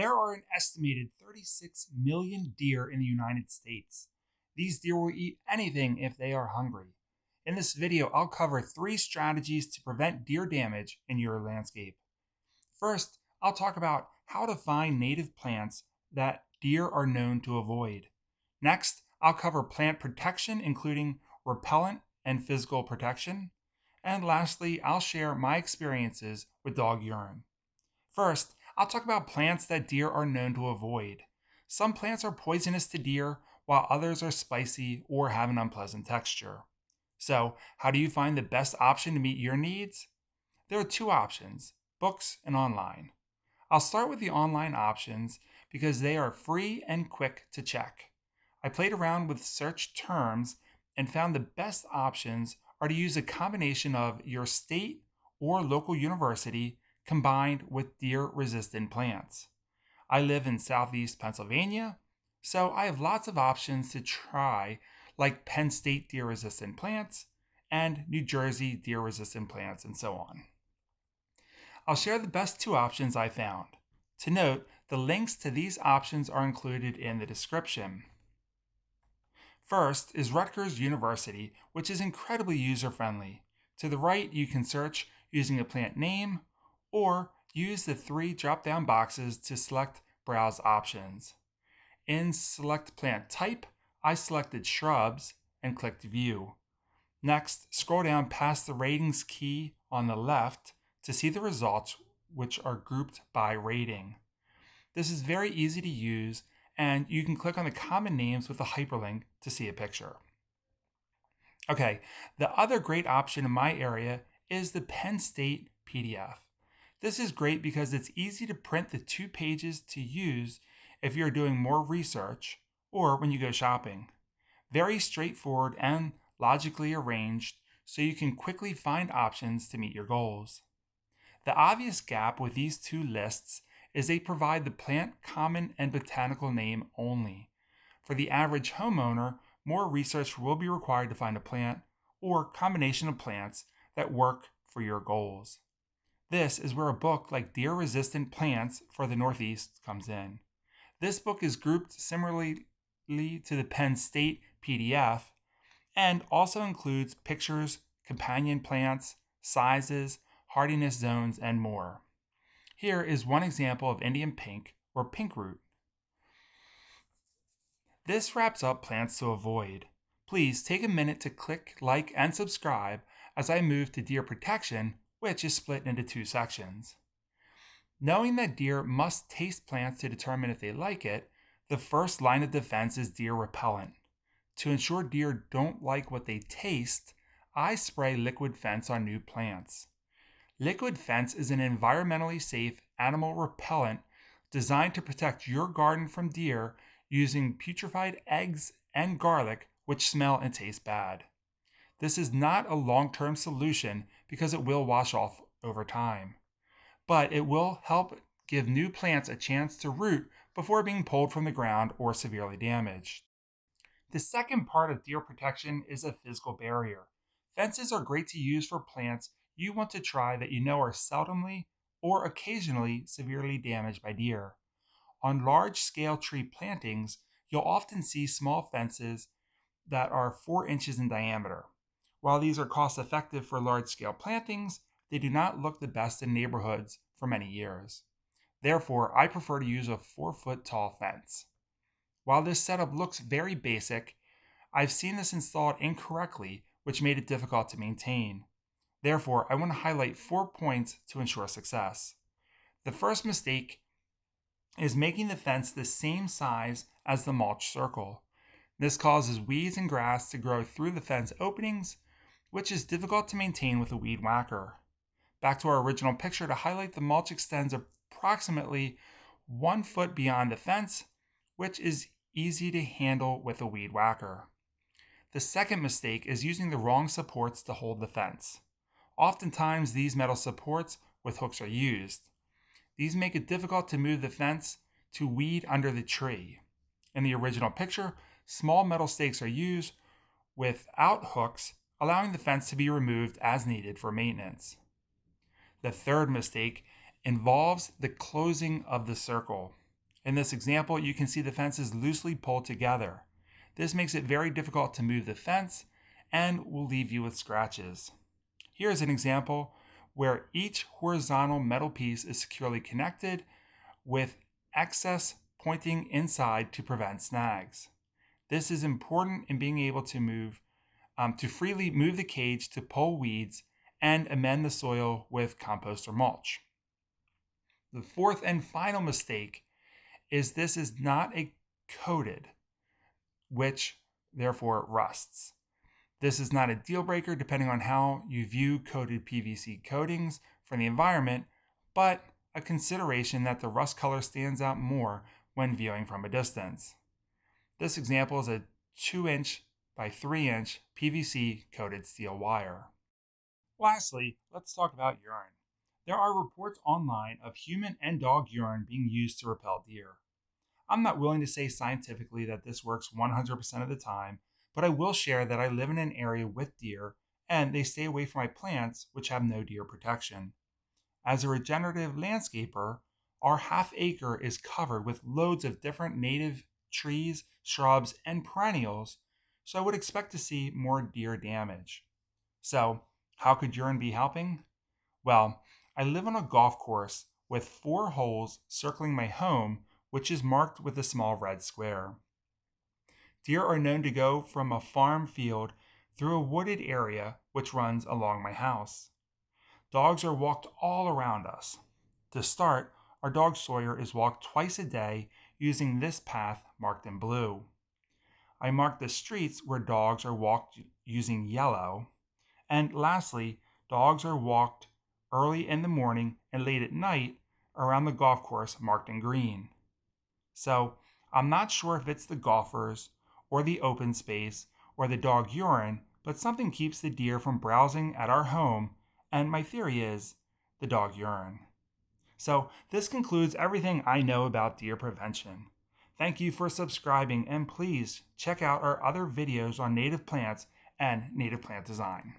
There are an estimated 36 million deer in the United States. These deer will eat anything if they are hungry. In this video, I'll cover 3 strategies to prevent deer damage in your landscape. First, I'll talk about how to find native plants that deer are known to avoid. Next, I'll cover plant protection, including repellent and physical protection. And lastly, I'll share my experiences with dog urine. First, I'll talk about plants that deer are known to avoid. Some plants are poisonous to deer, while others are spicy or have an unpleasant texture. So, how do you find the best option to meet your needs? There are 2 options, books and online. I'll start with the online options because they are free and quick to check. I played around with search terms and found the best options are to use a combination of your state or local university combined with deer-resistant plants. I live in southeast Pennsylvania, so I have lots of options to try, like Penn State deer-resistant plants and New Jersey deer-resistant plants, and so on. I'll share the best 2 options I found. To note, the links to these options are included in the description. First is Rutgers University, which is incredibly user-friendly. To the right, you can search using a plant name or use the 3 drop-down boxes to select browse options. In select plant type, I selected shrubs and clicked view. Next, scroll down past the ratings key on the left to see the results, which are grouped by rating. This is very easy to use, and you can click on the common names with a hyperlink to see a picture. Okay, the other great option in my area is the Penn State PDF. This is great because it's easy to print the 2 pages to use if you're doing more research or when you go shopping. Very straightforward and logically arranged so you can quickly find options to meet your goals. The obvious gap with these 2 lists is they provide the plant common and botanical name only. For the average homeowner, more research will be required to find a plant or combination of plants that work for your goals. This is where a book like Deer-Resistant Plants for the Northeast comes in. This book is grouped similarly to the Penn State PDF and also includes pictures, companion plants, sizes, hardiness zones, and more. Here is one example of Indian pink or pinkroot. This wraps up plants to avoid. Please take a minute to click like and subscribe as I move to deer protection, which is split into 2 sections. Knowing that deer must taste plants to determine if they like it, the first line of defense is deer repellent. To ensure deer don't like what they taste, I spray liquid fence on new plants. Liquid fence is an environmentally safe animal repellent designed to protect your garden from deer using putrefied eggs and garlic, which smell and taste bad. This is not a long-term solution because it will wash off over time, but it will help give new plants a chance to root before being pulled from the ground or severely damaged. The second part of deer protection is a physical barrier. Fences are great to use for plants you want to try that you know are seldomly or occasionally severely damaged by deer. On large-scale tree plantings, you'll often see small fences that are 4 inches in diameter. While these are cost-effective for large-scale plantings, they do not look the best in neighborhoods for many years. Therefore, I prefer to use a 4-foot tall fence. While this setup looks very basic, I've seen this installed incorrectly, which made it difficult to maintain. Therefore, I want to highlight 4 points to ensure success. The first mistake is making the fence the same size as the mulch circle. This causes weeds and grass to grow through the fence openings, which is difficult to maintain with a weed whacker. Back to our original picture, to highlight, the mulch extends approximately 1 foot beyond the fence, which is easy to handle with a weed whacker. The second mistake is using the wrong supports to hold the fence. Oftentimes, these metal supports with hooks are used. These make it difficult to move the fence to weed under the tree. In the original picture, small metal stakes are used without hooks, allowing the fence to be removed as needed for maintenance. The third mistake involves the closing of the circle. In this example, you can see the fence is loosely pulled together. This makes it very difficult to move the fence and will leave you with scratches. Here is an example where each horizontal metal piece is securely connected with excess pointing inside to prevent snags. This is important in being able to freely move the cage to pull weeds and amend the soil with compost or mulch. The fourth and final mistake is this is not a coated, which therefore rusts. This is not a deal breaker depending on how you view coated PVC coatings for the environment, but a consideration that the rust color stands out more when viewing from a distance. This example is a 2-inch by 3-inch PVC coated steel wire. Lastly, let's talk about urine. There are reports online of human and dog urine being used to repel deer. I'm not willing to say scientifically that this works 100% of the time, but I will share that I live in an area with deer and they stay away from my plants, which have no deer protection. As a regenerative landscaper, our half acre is covered with loads of different native trees, shrubs, and perennials, so I would expect to see more deer damage. So, how could urine be helping? Well, I live on a golf course with 4 holes circling my home, which is marked with a small red square. Deer are known to go from a farm field through a wooded area which runs along my house. Dogs are walked all around us. To start, our dog Sawyer is walked twice a day using this path marked in blue. I mark the streets where dogs are walked using yellow. And lastly, dogs are walked early in the morning and late at night around the golf course marked in green. So I'm not sure if it's the golfers or the open space or the dog urine, but something keeps the deer from browsing at our home, and my theory is the dog urine. So this concludes everything I know about deer prevention. Thank you for subscribing, and please check out our other videos on native plants and native plant design.